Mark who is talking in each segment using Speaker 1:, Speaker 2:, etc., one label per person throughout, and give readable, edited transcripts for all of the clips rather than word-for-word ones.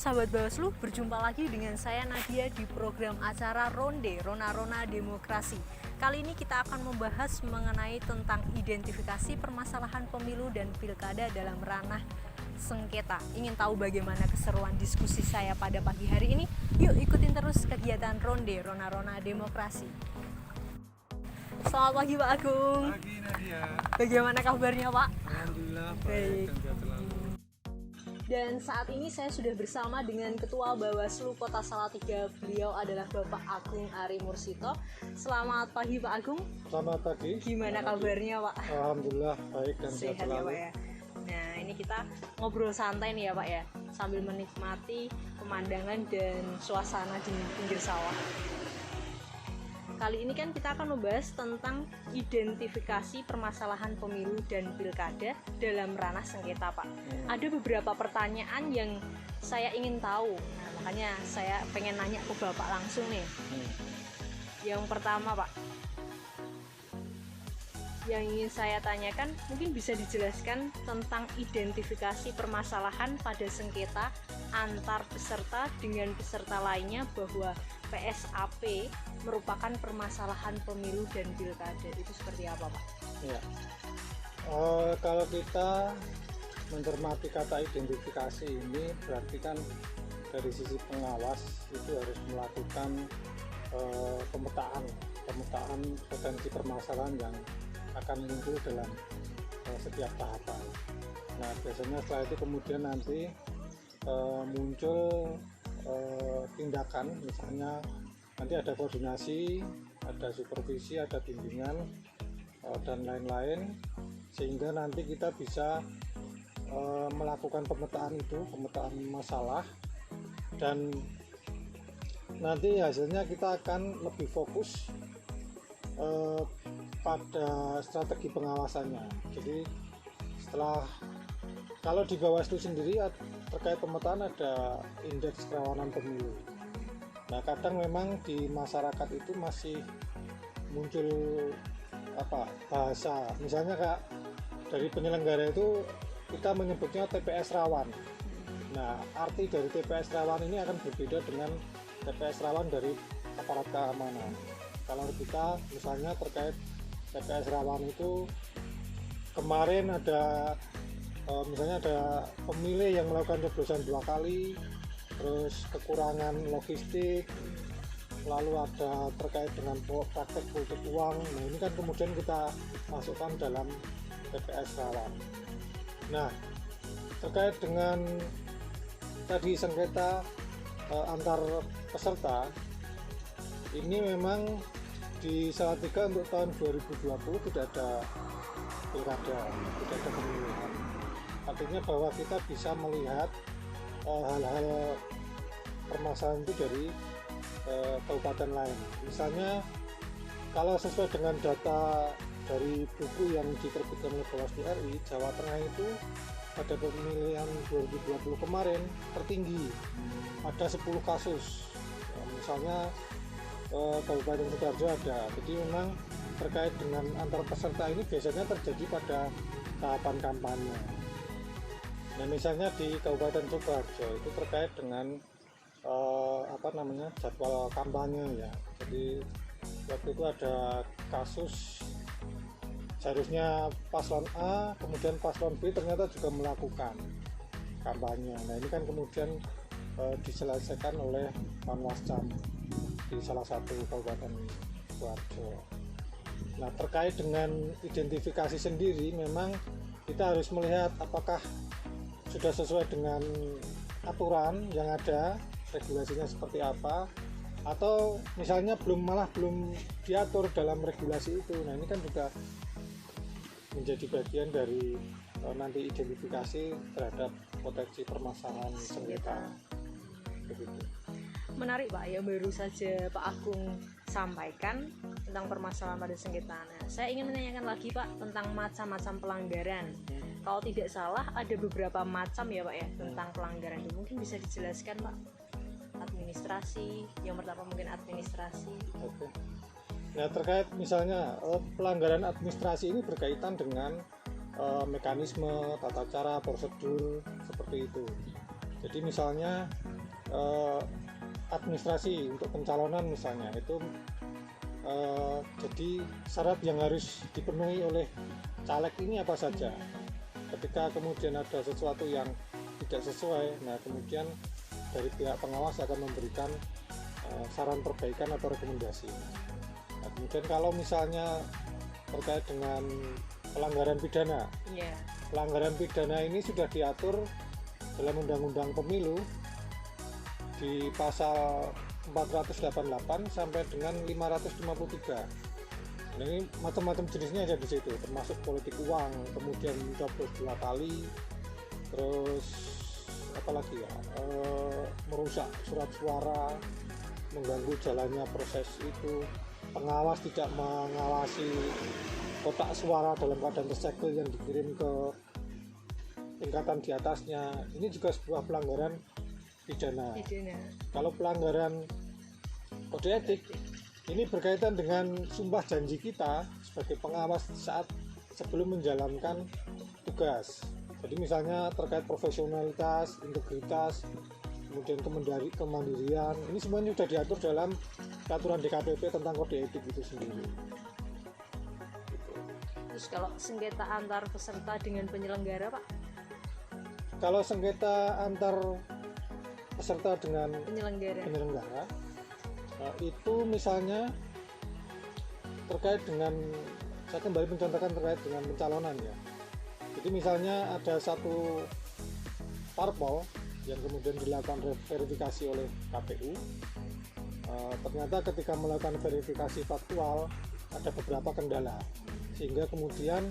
Speaker 1: Sahabat Bawaslu, berjumpa lagi dengan saya Nadia di program acara Ronde, Rona-Rona Demokrasi. Kali ini kita akan membahas mengenai tentang identifikasi permasalahan pemilu dan pilkada dalam ranah sengketa. Ingin tahu bagaimana keseruan diskusi saya pada pagi hari ini? Yuk ikutin terus kegiatan Ronde, Rona-Rona Demokrasi. Selamat pagi Pak Agung.
Speaker 2: Pagi Nadia.
Speaker 1: Bagaimana kabarnya Pak?
Speaker 2: Alhamdulillah baik dan sehat selalu.
Speaker 1: Dan saat ini saya sudah bersama dengan Ketua Bawaslu Kota Salatiga. Beliau adalah Bapak Agung Ari Mursito. Selamat pagi Pak Agung.
Speaker 2: Selamat pagi.
Speaker 1: Gimana kabarnya Pak?
Speaker 2: Alhamdulillah baik dan sehat
Speaker 1: Sehat ya
Speaker 2: selalu.
Speaker 1: Pak ya. Nah ini kita ngobrol santai nih ya Pak ya, sambil menikmati pemandangan dan suasana di pinggir sawah. Kali ini kan kita akan membahas tentang identifikasi permasalahan pemilu dan pilkada dalam ranah sengketa Pak. Ada beberapa pertanyaan yang saya ingin tahu, nah, makanya saya pengen nanya ke Bapak langsung nih. Yang pertama Pak, yang ingin saya tanyakan mungkin bisa dijelaskan tentang identifikasi permasalahan pada sengketa antar peserta dengan peserta lainnya, bahwa PSAP merupakan permasalahan pemilu dan pilkada. Itu seperti apa Pak?
Speaker 2: Ya. Kalau kita mencermati kata identifikasi ini, berarti kan dari sisi pengawas itu harus melakukan pemetaan potensi permasalahan yang akan muncul dalam setiap tahapan. Nah biasanya setelah itu kemudian nanti muncul tindakan, misalnya nanti ada koordinasi, ada supervisi, ada bimbingan dan lain-lain, sehingga nanti kita bisa melakukan pemetaan masalah, dan nanti hasilnya kita akan lebih fokus pada strategi pengawasannya. Jadi kalau di Bawaslu sendiri terkait pemetaan ada indeks kerawanan pemilu. Nah kadang memang di masyarakat itu masih muncul bahasa, misalnya kayak dari penyelenggara itu kita menyebutnya TPS rawan. Nah arti dari TPS rawan ini akan berbeda dengan TPS rawan dari aparat keamanan. Kalau kita misalnya terkait TPS rawan itu kemarin ada misalnya ada pemilih yang melakukan coblosan 2 kali, terus kekurangan logistik, lalu ada terkait dengan praktek politik uang. Nah ini kan kemudian kita masukkan dalam TPS rawan. Nah terkait dengan tadi sengketa antar peserta, ini memang di Salatiga untuk tahun 2020 tidak ada pilkada, tidak ada pemilihan. Artinya bahwa kita bisa melihat hal-hal permasalahan itu dari kabupaten lain. Misalnya kalau sesuai dengan data dari buku yang diterbitkan oleh Bawaslu RI, Jawa Tengah itu pada pemilihan 2020 kemarin tertinggi, ada 10 kasus. Ya, misalnya Kabupaten Sidoarjo ada. Jadi memang terkait dengan antar peserta ini biasanya terjadi pada tahapan kampanye. Nah misalnya di Kabupaten Sidoarjo itu terkait dengan jadwal kampanye ya. Jadi waktu itu ada kasus seharusnya paslon A, kemudian paslon B ternyata juga melakukan kampanye. Nah ini kan kemudian diselesaikan oleh Panwascam di salah satu kabupaten Sidoarjo. Nah terkait dengan identifikasi sendiri, memang kita harus melihat apakah sudah sesuai dengan aturan yang ada, regulasinya seperti apa, atau misalnya belum diatur dalam regulasi itu. Nah ini kan juga menjadi bagian dari nanti identifikasi terhadap potensi permasalahan sengketa. Begitu.
Speaker 1: Menarik Pak, yang baru saja Pak Agung sampaikan tentang permasalahan pada sengketa. Nah, saya ingin menanyakan lagi Pak tentang macam-macam pelanggaran. Kalau tidak salah ada beberapa macam ya Pak ya tentang pelanggaran itu. Mungkin bisa dijelaskan Pak? Administrasi, yang pertama mungkin administrasi.
Speaker 2: Oke. Nah terkait misalnya pelanggaran administrasi ini berkaitan dengan mekanisme, tata cara, prosedur seperti itu. Jadi misalnya administrasi untuk pencalonan misalnya itu jadi syarat yang harus dipenuhi oleh caleg ini apa saja. Ketika kemudian ada sesuatu yang tidak sesuai, nah kemudian dari pihak pengawas akan memberikan saran perbaikan atau rekomendasi. Nah, kemudian kalau misalnya terkait dengan pelanggaran pidana, pelanggaran pidana ini sudah diatur dalam Undang-Undang Pemilu di pasal 488 sampai dengan 553. Nah, ini macam-macam jenisnya ada di situ, termasuk politik uang, kemudian mencoblos 2 kali, terus apalagi ya, merusak surat suara, mengganggu jalannya proses itu, pengawas tidak mengawasi kotak suara dalam keadaan tersegel yang dikirim ke tingkatan di atasnya. Ini juga sebuah pelanggaran pidana. Kalau pelanggaran kode etik ini berkaitan dengan sumpah janji kita sebagai pengawas saat sebelum menjalankan tugas. Jadi misalnya terkait profesionalitas, integritas, kemudian kemandirian, ini semuanya sudah diatur dalam peraturan DKPP tentang kode etik itu sendiri.
Speaker 1: Terus kalau sengketa antar peserta dengan penyelenggara, Pak?
Speaker 2: Kalau sengketa antar peserta dengan penyelenggara itu misalnya terkait dengan, saya kembali mencontohkan terkait dengan pencalonan ya. Jadi misalnya ada satu parpol yang kemudian dilakukan verifikasi oleh KPU, ternyata ketika melakukan verifikasi faktual ada beberapa kendala, sehingga kemudian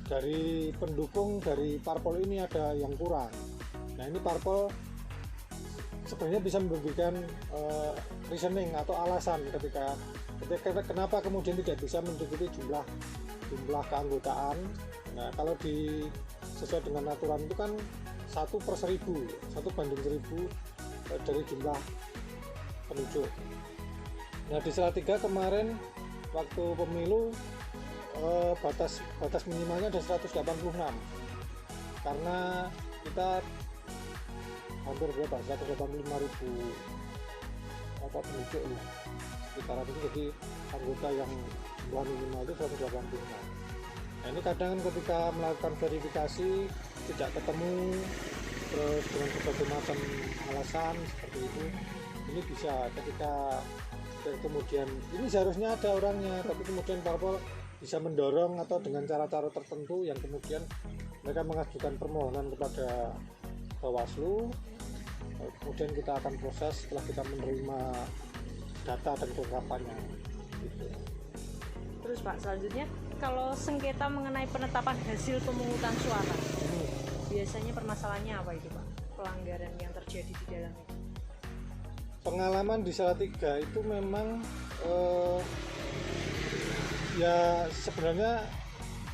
Speaker 2: dari pendukung dari parpol ini ada yang kurang. Nah, ini parpol sebenarnya bisa memberikan reasoning atau alasan ketika kenapa kemudian tidak bisa mencukupi jumlah keanggotaan. Nah, kalau sesuai dengan aturan itu kan 1/1000, 1/1000 dari jumlah penunjuk. Nah, di Salatiga kemarin waktu pemilu batas minimalnya ada 186, karena kita hampir berapa, 185.000 penunjuk ya, sekitaran itu. Jadi anggota yang jumlah minimal itu 185. Nah, ini kadang ketika melakukan verifikasi tidak ketemu, terus dengan berbagai macam alasan seperti itu, ini bisa ketika kemudian ini seharusnya ada orangnya, tapi kemudian parpol bisa mendorong atau dengan cara-cara tertentu yang kemudian mereka mengajukan permohonan kepada Bawaslu. Kemudian kita akan proses setelah kita menerima data dan kelengkapannya gitu.
Speaker 1: Terus Pak, selanjutnya kalau sengketa mengenai penetapan hasil pemungutan suara, biasanya permasalahannya apa itu Pak? Pelanggaran yang terjadi di dalamnya?
Speaker 2: Pengalaman di Salatiga itu memang ya sebenarnya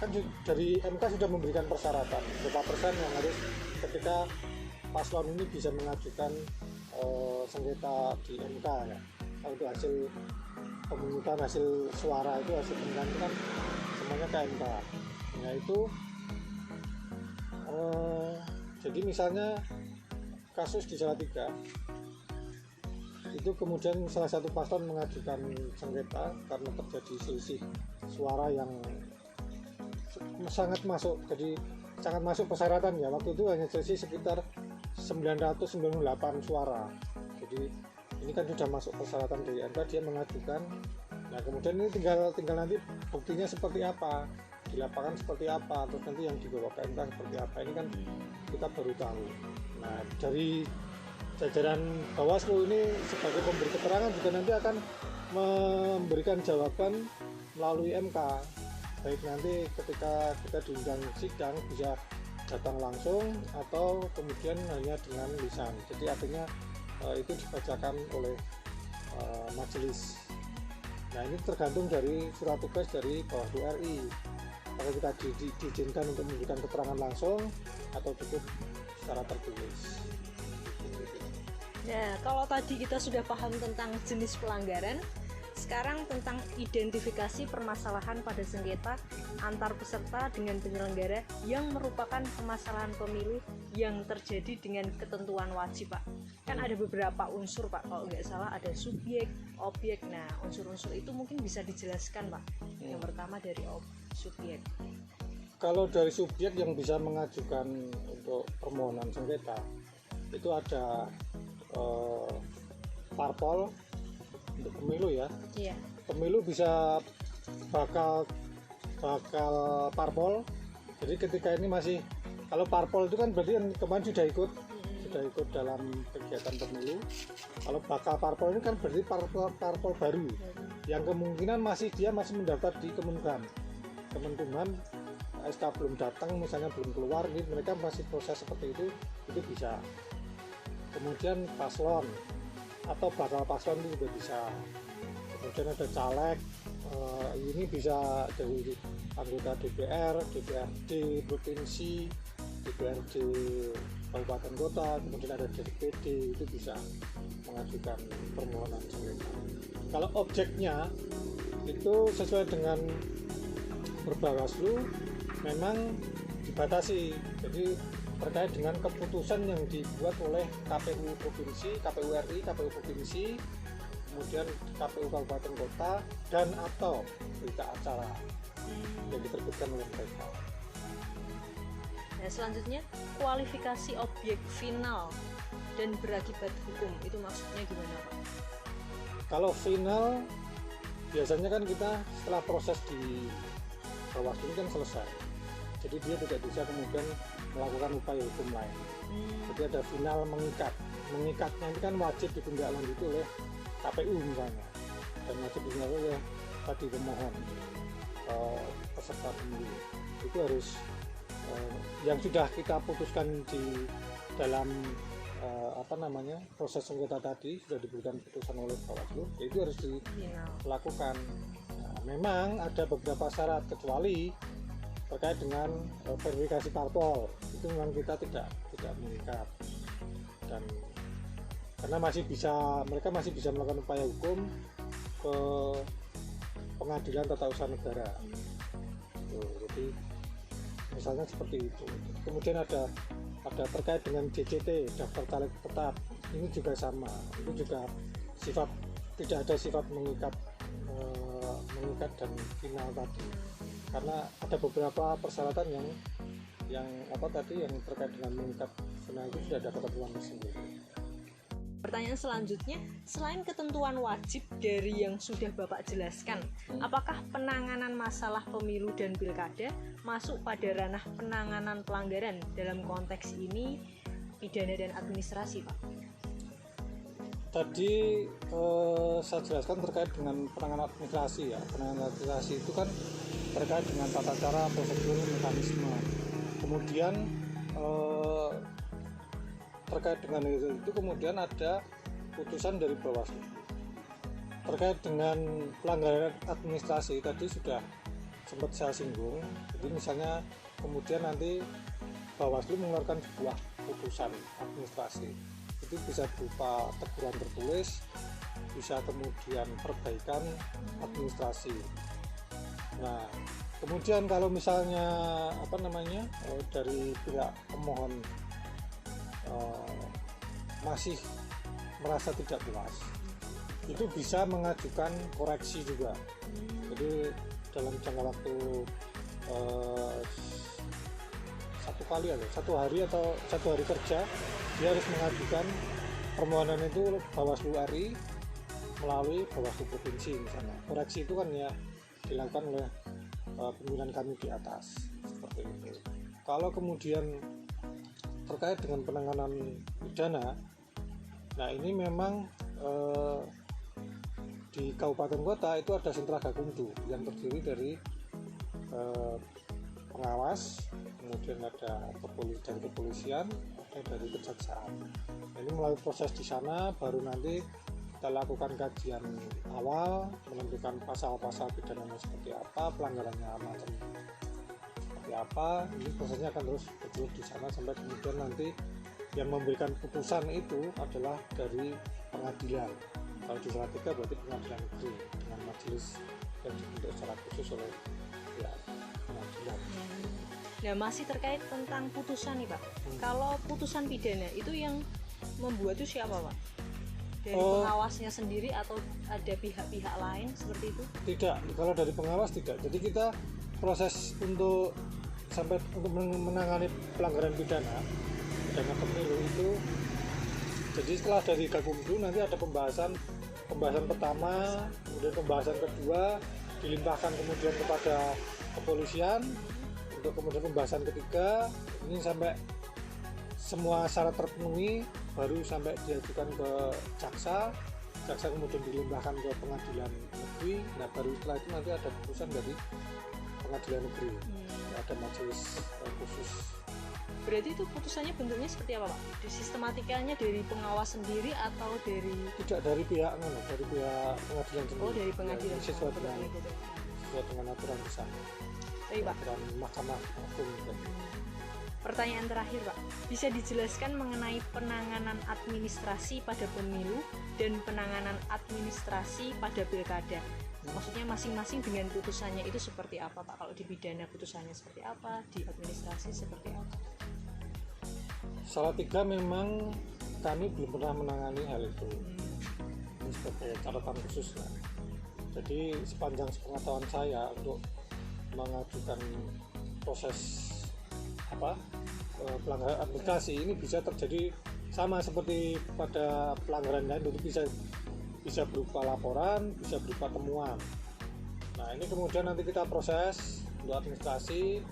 Speaker 2: kan dari MK sudah memberikan persyaratan berapa persen yang harus ketika paslon ini bisa mengajukan sengketa di MK ya. Kalau itu hasil pemungutan, hasil suara itu hasil pemilihan itu kan semuanya ke MK. Nah itu jadi misalnya kasus di Salatiga itu kemudian salah satu paslon mengajukan sengketa karena terjadi selisih suara yang sangat masuk persyaratan ya. Waktu itu hanya selisih sekitar 998 suara. Jadi ini kan sudah masuk persyaratan dari MK, dia mengajukan. Nah kemudian ini tinggal nanti buktinya seperti apa, di lapangan seperti apa, terus nanti yang dibawa ke MK seperti apa, ini kan kita baru tahu. Nah dari jajaran Bawaslu ini sebagai pemberi keterangan juga nanti akan memberikan jawaban melalui MK, baik nanti ketika kita diundang sidang bisa datang langsung atau kemudian hanya dengan lisan. Jadi artinya itu dibacakan oleh majelis. Nah ini tergantung dari surat tugas dari Bawaslu RI, apakah kita diizinkan untuk memberikan keterangan langsung atau cukup secara tertulis.
Speaker 1: Nah, kalau tadi kita sudah paham tentang jenis pelanggaran, sekarang tentang identifikasi permasalahan pada sengketa antar peserta dengan penyelenggara yang merupakan permasalahan pemilu yang terjadi dengan ketentuan wajib, Pak. Kan ada beberapa unsur, Pak, kalau nggak salah ada subjek, objek. Nah, unsur-unsur itu mungkin bisa dijelaskan, Pak. Yang pertama dari subjek.
Speaker 2: Kalau dari subjek yang bisa mengajukan untuk permohonan sengketa itu ada parpol untuk pemilu ya.
Speaker 1: Iya.
Speaker 2: Pemilu bisa bakal parpol. Jadi ketika ini masih, kalau parpol itu kan berarti yang kemarin sudah ikut dalam kegiatan pemilu. Kalau bakal parpol ini kan berarti parpol baru yang kemungkinan dia masih mendaftar di Kemenkumham. SK belum datang, misalnya belum keluar, ini mereka masih proses seperti itu bisa. Kemudian paslon atau bakal paslon itu juga bisa. Kemudian ada caleg, ini bisa dari anggota DPR, DPRD provinsi, DPRD kabupaten kota, kemudian ada DPD, itu bisa mengajukan permohonan sengketa. Kalau objeknya itu sesuai dengan Perbawaslu memang dibatasi, jadi terkait dengan keputusan yang dibuat oleh KPU provinsi, KPU RI, KPU provinsi, kemudian KPU kabupaten kota, dan atau berita acara yang diterbitkan oleh mereka.
Speaker 1: Nah, selanjutnya kualifikasi objek final dan berakibat hukum, itu maksudnya gimana, Pak?
Speaker 2: Kalau final biasanya kan kita setelah proses di Bawaslu kan selesai, jadi dia tidak bisa kemudian melakukan upaya hukum lain. Jadi ada final mengikatnya ini kan wajib ditindaklanjuti oleh KPU misalnya, dan wajib ditindaklanjuti oleh tadi pemohon peserta pemilu. Itu harus yang sudah kita putuskan di dalam proses sengketa tadi, sudah diberikan putusan oleh Bawaslu, itu harus dilakukan. Nah, memang ada beberapa syarat kecuali terkait dengan verifikasi parpol, itu memang kita tidak mengikat, dan karena mereka masih bisa melakukan upaya hukum ke pengadilan tata usaha negara. Jadi misalnya seperti itu. Kemudian ada terkait dengan DCT, daftar caleg tetap, ini juga sama, itu juga tidak ada sifat mengikat dan final tadi, karena ada beberapa persyaratan yang terkait dengan mengikat final itu sudah ada ketentuan tersendiri.
Speaker 1: Pertanyaan selanjutnya, selain ketentuan wajib dari yang sudah Bapak jelaskan, apakah penanganan masalah pemilu dan pilkada masuk pada ranah penanganan pelanggaran dalam konteks ini pidana dan administrasi, Pak?
Speaker 2: Tadi saya jelaskan terkait dengan penanganan administrasi ya. Penanganan administrasi itu kan terkait dengan tata cara, prosedur, mekanisme. Kemudian terkait dengan itu kemudian ada putusan dari Bawaslu. Terkait dengan pelanggaran administrasi tadi sudah sempat saya singgung. Jadi misalnya kemudian nanti Bawaslu mengeluarkan sebuah putusan administrasi, itu bisa berupa teguran tertulis, bisa kemudian perbaikan administrasi. Nah, kemudian kalau misalnya dari pihak pemohon masih merasa tidak puas, itu bisa mengajukan koreksi juga. Jadi dalam jangka waktu satu hari kerja, dia harus mengajukan permohonan itu Bawaslu RI melalui Bawaslu provinsi misalnya. Koreksi itu kan ya dilakukan oleh pimpinan kami di atas, seperti itu. Kalau kemudian terkait dengan penanganan pidana, nah ini memang di kabupaten kota itu ada sentra gakumdu yang terdiri dari pengawas, kemudian ada dari kepolisian, ada dari kejaksaan. Ini melalui proses di sana baru nanti kita lakukan kajian awal, menentukan pasal-pasal pidananya seperti apa, pelanggarannya macam seperti apa. Ini prosesnya akan terus berjalan di sana sampai kemudian nanti yang memberikan putusan itu adalah dari pengadilan. Kalau di Salatiga berarti pengadilan negeri dengan majelis yang dibentuk secara khusus oleh ya pengadilan.
Speaker 1: Nah, masih terkait tentang putusan nih Pak. Kalau putusan pidana itu yang membuat itu siapa Pak? Dari pengawasnya sendiri atau ada pihak-pihak lain seperti itu?
Speaker 2: Tidak, kalau dari pengawas tidak. Jadi kita proses untuk sampai untuk menangani pelanggaran pidana pemilu itu, jadi setelah dari Gakumdu nanti ada pembahasan pertama, kemudian pembahasan kedua dilimpahkan kemudian kepada kepolisian, untuk kemudian pembahasan ketiga ini sampai semua syarat terpenuhi baru sampai diajukan ke jaksa kemudian dilimpahkan ke pengadilan negeri. Nah baru setelah itu nanti ada putusan dari pengadilan negeri, ada majelis khusus.
Speaker 1: Berarti itu putusannya bentuknya seperti apa Pak? Sistematikanya dari pengawas sendiri atau dari?
Speaker 2: Tidak, dari pihak pengadilan sendiri.
Speaker 1: Oh, dari pengadilan.
Speaker 2: Ya, sesuai dengan aturan di sana. Aturan Mahkamah Agung.
Speaker 1: Pertanyaan terakhir Pak, bisa dijelaskan mengenai penanganan administrasi pada pemilu dan penanganan administrasi pada pilkada? Maksudnya masing-masing dengan putusannya itu seperti apa Pak? Kalau di pidana putusannya seperti apa, di administrasi seperti apa?
Speaker 2: Salatiga memang kami belum pernah menangani hal itu. Ini sebagai catatan khusus lah. Jadi sepanjang pengetahuan saya untuk mengajukan proses pelanggaran administrasi ini bisa terjadi sama seperti pada pelanggaran lain, itu bisa berupa laporan, bisa berupa temuan. Nah ini kemudian nanti kita proses untuk administrasi.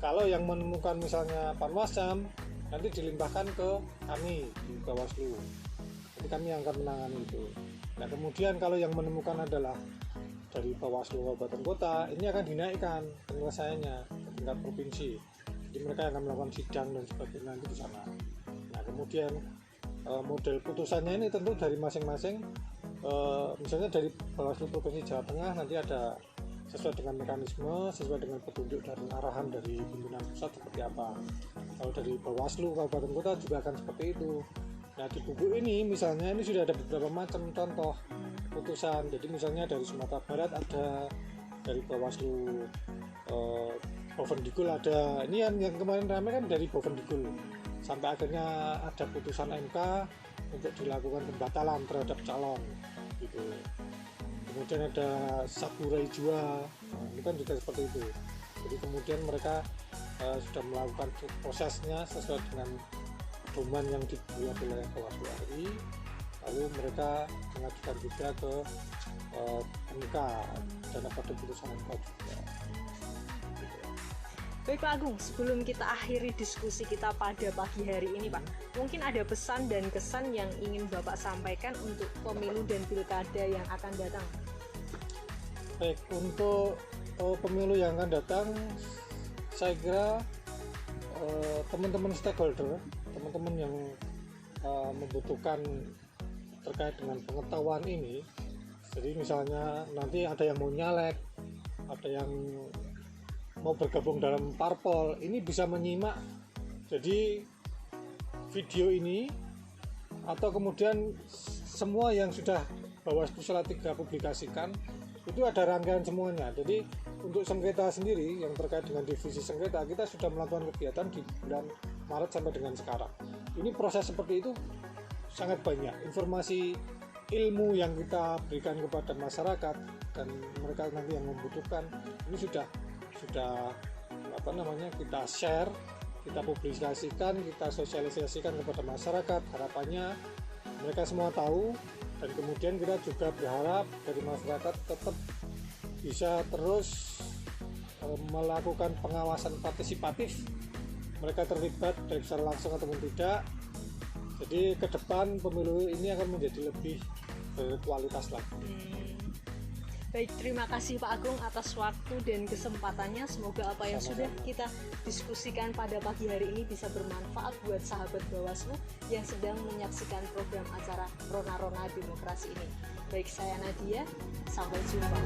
Speaker 2: Kalau yang menemukan misalnya Panwascam, nanti dilimpahkan ke kami di Bawaslu. Jadi kami yang akan menangani itu. Nah kemudian kalau yang menemukan adalah dari Bawaslu Kabupaten Kota, ini akan dinaikkan penyelesaiannya ke tingkat provinsi. Jadi mereka akan melakukan sidang dan sebagainya nanti di sana. Nah kemudian model putusannya ini tentu dari masing-masing. Misalnya dari Bawaslu Provinsi Jawa Tengah nanti ada sesuai dengan mekanisme, sesuai dengan petunjuk dan arahan dari pimpinan pusat seperti apa. Kalau dari Bawaslu Kabupaten Kota juga akan seperti itu. Nah di buku ini misalnya ini sudah ada beberapa macam contoh putusan. Jadi misalnya dari Sumatera Barat ada, dari Bawaslu Bovendigul ada. Ini yang kemarin ramai kan dari Bovendigul. Sampai akhirnya ada putusan MK untuk dilakukan pembatalan terhadap calon gitu. Kemudian ada Saburai Jua, ini kan juga seperti itu. Jadi kemudian mereka sudah melakukan prosesnya sesuai dengan domain yang dibuat oleh Bawaslu RI, lalu mereka mengajukan juga ke MK dan pada putusan MK juga.
Speaker 1: Baik Pak Agung, sebelum kita akhiri diskusi kita pada pagi hari ini Pak, mungkin ada pesan dan kesan yang ingin Bapak sampaikan untuk pemilu dan pilkada yang akan datang.
Speaker 2: Baik, untuk pemilu yang akan datang, saya kira teman-teman stakeholder, teman-teman yang membutuhkan terkait dengan pengetahuan ini, jadi misalnya nanti ada yang mau nyalek, ada yang mau bergabung dalam parpol, ini bisa menyimak jadi video ini atau kemudian semua yang sudah Bawaslu Salatiga publikasikan itu ada rangkaian semuanya. Jadi untuk sengketa sendiri yang terkait dengan divisi sengketa, kita sudah melakukan kegiatan di bulan Maret sampai dengan sekarang. Ini proses seperti itu sangat banyak informasi ilmu yang kita berikan kepada masyarakat dan mereka nanti yang membutuhkan ini sudah kita share, kita publikasikan, kita sosialisasikan kepada masyarakat. Harapannya mereka semua tahu, dan kemudian kita juga berharap dari masyarakat tetap bisa terus melakukan pengawasan partisipatif. Mereka terlibat baik secara langsung ataupun tidak. Jadi ke depan pemilu ini akan menjadi lebih berkualitas lagi.
Speaker 1: Baik, terima kasih Pak Agung atas waktu dan kesempatannya. Semoga apa yang sudah kita diskusikan pada pagi hari ini bisa bermanfaat buat sahabat Bawaslu yang sedang menyaksikan program acara Rona-Rona Demokrasi ini. Baik, saya Nadia, sampai jumpa.